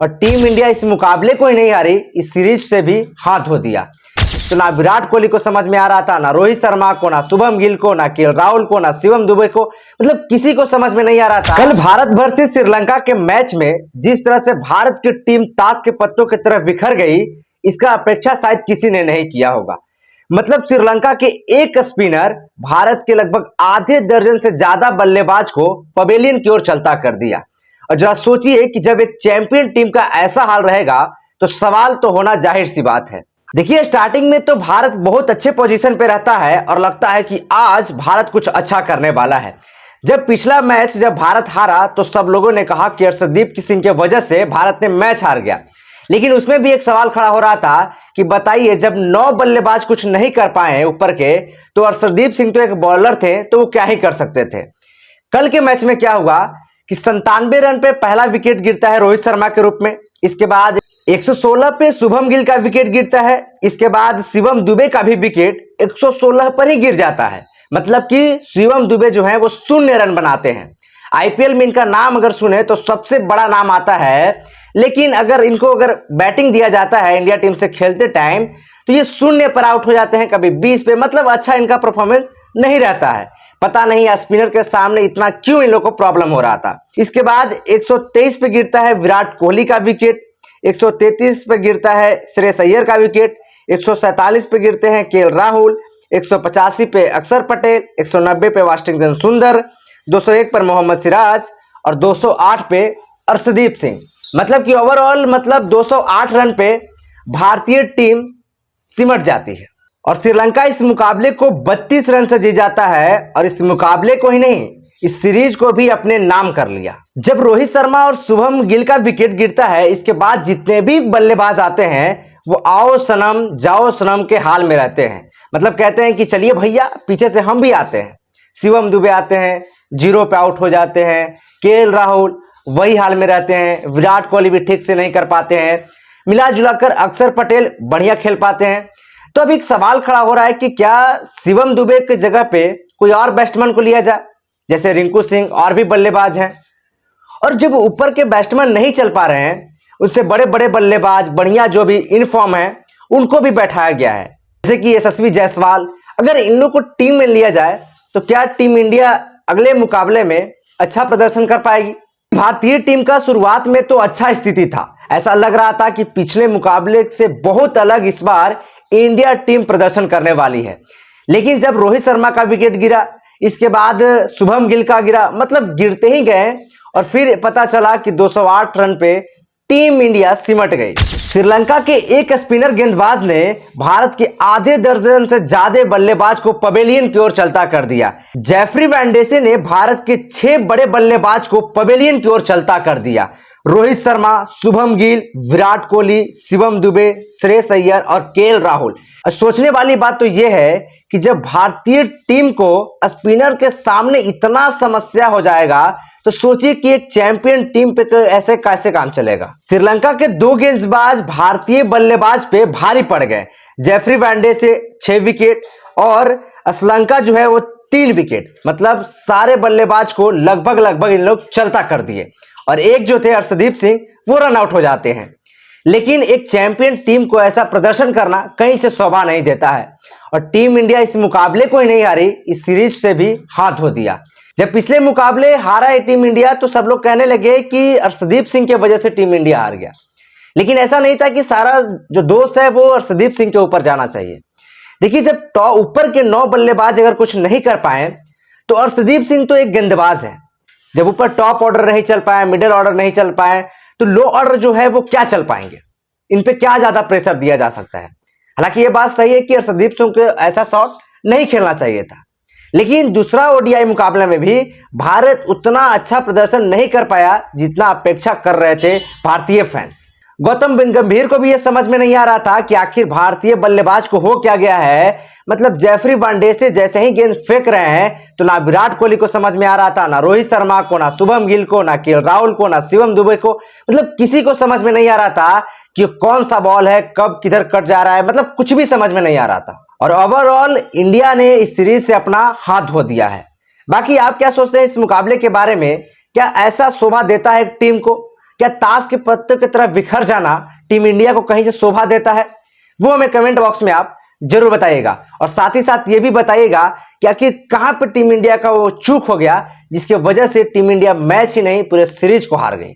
और team India इस मुकाबले को ही नहीं हारी, इस सीरीज से भी हाथ धो दिया। तो ना विराट कोहली को समझ में आ रहा था, ना रोहित शर्मा को, ना शुभम गिल को, ना केएल राहुल को, ना शिवम दुबे को, मतलब किसी को समझ में नहीं आ रहा था। कल भारत वर्सेस श्रीलंका के मैच में जिस तरह से भारत की टीम ताश के पत्तों की तरह बिखर गई, इसका अपेक्षा शायद किसी ने नहीं किया होगा। मतलब श्रीलंका के एक स्पिनर भारत के लगभग आधे दर्जन से ज्यादा बल्लेबाज को पवेलियन की ओर चलता कर दिया। और जरा सोचिए कि जब एक चैंपियन टीम का ऐसा हाल रहेगा तो सवाल तो होना जाहिर सी बात है। देखिए, स्टार्टिंग में तो भारत बहुत अच्छे पोजीशन पे रहता है और लगता है कि आज भारत कुछ अच्छा करने वाला है। जब पिछला मैच जब भारत हारा तो सब लोगों ने कहा कि अर्शदीप सिंह की वजह से भारत ने मैच हार गया। लेकिन उसमें भी एक सवाल खड़ा हो रहा था कि बताइए, जब 9 बल्लेबाज कुछ नहीं कर पाए ऊपर के, तो अर्शदीप सिंह तो एक बॉलर थे, तो वो क्या ही कर सकते थे। कल के मैच में क्या हुआ कि 97 रन पे पहला विकेट गिरता है रोहित शर्मा के रूप में। इसके बाद 116 पे शुभम गिल का विकेट गिरता है। इसके बाद शिवम दुबे का भी विकेट 116 पर ही गिर जाता है। मतलब कि शिवम दुबे जो है वो 0 रन बनाते हैं। आईपीएल में इनका नाम अगर सुने तो सबसे बड़ा नाम आता है, लेकिन अगर इनको बैटिंग दिया जाता है इंडिया टीम से खेलते टाइम तो ये 0 पर आउट हो जाते हैं, कभी 20 पे। मतलब अच्छा इनका परफॉर्मेंस नहीं रहता है। पता नहीं स्पिनर के सामने इतना क्यों इन लोगों को प्रॉब्लम हो रहा था। इसके बाद 123 पे गिरता है विराट कोहली का विकेट, 133 पे गिरता है श्रेयस अय्यर का विकेट, 147 पे गिरते हैं केएल राहुल, 185 पे अक्षर पटेल, 190 पे वाशिंगटन सुंदर, 201 पर मोहम्मद सिराज और 208 पे अर्शदीप सिंह। मतलब कि ओवरऑल 208 रन पे भारतीय टीम सिमट जाती है और श्रीलंका इस मुकाबले को 32 रन से जीत जाता है। और इस मुकाबले को ही नहीं, इस सीरीज को भी अपने नाम कर लिया। जब रोहित शर्मा और शुभम गिल का विकेट गिरता है, इसके बाद जितने भी बल्लेबाज आते हैं वो आओ सनम जाओ सनम के हाल में रहते हैं। मतलब कहते हैं कि चलिए भैया, पीछे से हम भी आते हैं। शिवम दुबे आते हैं, 0 पे आउट हो जाते हैं। केएल राहुल वही हाल में रहते हैं। विराट कोहली भी ठीक से नहीं कर पाते हैं। मिला जुलाकर अक्षर पटेल बढ़िया खेल पाते हैं। तो अब एक सवाल खड़ा हो रहा है कि क्या शिवम दुबे की जगह पे कोई और बैट्समैन को लिया जाए, जैसे रिंकू सिंह और भी बल्लेबाज हैं। और जब ऊपर के बैट्समैन नहीं चल पा रहे हैं, उससे बड़े बड़े बल्लेबाज बढ़िया जो भी इनफॉर्म है उनको भी बैठाया गया है, जैसे कि यशस्वी जायसवाल। अगर इन लोग को टीम में लिया जाए तो क्या टीम इंडिया अगले मुकाबले में अच्छा प्रदर्शन कर पाएगी। भारतीय टीम का शुरुआत में तो अच्छा स्थिति था, ऐसा लग रहा था कि पिछले मुकाबले से बहुत अलग इस बार इंडिया टीम प्रदर्शन करने वाली है। लेकिन जब रोहित शर्मा का विकेट गिरा, इसके बाद शुभम गिल का गिरा, मतलब गिरते ही गए और फिर पता चला कि 208 रन पे टीम इंडिया सिमट गई। श्रीलंका के एक स्पिनर गेंदबाज ने भारत के आधे दर्जन से ज्यादा बल्लेबाज को पवेलियन की ओर चलता कर दिया। जेफरी वैंडेसे ने भारत के 6 बड़े बल्लेबाज को पवेलियन की ओर चलता कर दिया। रोहित शर्मा, शुभम गिल, विराट कोहली, शिवम दुबे, श्रेयस अय्यर और केएल राहुल। सोचने वाली बात तो यह है कि जब भारतीय टीम को स्पिनर के सामने इतना समस्या हो जाएगा तो सोचिए कि एक चैंपियन टीम पे ऐसे कैसे काम चलेगा। श्रीलंका के 2 गेंदबाज भारतीय बल्लेबाज पे भारी पड़ गए। जेफरी वैंडेसे 6 विकेट और श्रीलंका जो है वो 3 विकेट। मतलब सारे बल्लेबाज को लगभग इन लोग चलता कर दिए और एक जो थे अर्शदीप सिंह वो रन आउट हो जाते हैं। लेकिन एक चैंपियन टीम को ऐसा प्रदर्शन करना कहीं से शोभा नहीं देता है और टीम इंडिया इस मुकाबले को ही नहीं हारी, इस सीरीज से भी हाथ धो दिया। जब पिछले मुकाबले हारा है टीम इंडिया तो सब लोग कहने लगे कि अर्शदीप सिंह की वजह से टीम इंडिया हार गया। लेकिन ऐसा नहीं था कि सारा जो दोष है वो अर्शदीप सिंह के ऊपर जाना चाहिए। देखिए, जब ऊपर के 9 बल्लेबाज अगर कुछ नहीं कर पाए तो अर्शदीप सिंह तो एक गेंदबाज है। जब ऊपर टॉप ऑर्डर नहीं चल पाए, मिडिल ऑर्डर नहीं चल पाए, तो लो ऑर्डर जो है वो क्या चल पाएंगे। इन पे क्या ज्यादा प्रेशर दिया जा सकता है। हालांकि ये बात सही है कि अर्शदीप सिंह को ऐसा शॉट नहीं खेलना चाहिए था। लेकिन दूसरा ओडीआई मुकाबले में भी भारत उतना अच्छा प्रदर्शन नहीं कर पाया जितना अपेक्षा कर रहे थे भारतीय फैंस। गौतम गंभीर को भी यह समझ में नहीं आ रहा था कि आखिर भारतीय बल्लेबाज को हो क्या गया है। मतलब जेफरी वनडेसे जैसे ही गेंद फेंक रहे हैं तो ना विराट कोहली को समझ में आ रहा था, ना रोहित शर्मा को, ना शुभम गिल को, ना केएल राहुल को, ना शिवम दुबे को। मतलब किसी को समझ में नहीं आ रहा था कि कौन सा बॉल है, कब किधर कट जा रहा है। मतलब कुछ भी समझ में नहीं आ रहा था और ओवरऑल इंडिया ने इस सीरीज से अपना हाथ धो दिया है। बाकी आप क्या सोचते हैं इस मुकाबले के बारे में? क्या ऐसा शोभा देता है टीम को? क्या ताश के पत्तों की तरह बिखर जाना टीम इंडिया को कहीं से शोभा देता है? वो हमें कमेंट बॉक्स में आप जरूर बताइएगा। और साथ ही साथ ये भी बताइएगा कि आखिर कहां पर टीम इंडिया का वो चूक हो गया जिसकी वजह से टीम इंडिया मैच ही नहीं पूरे सीरीज को हार गई।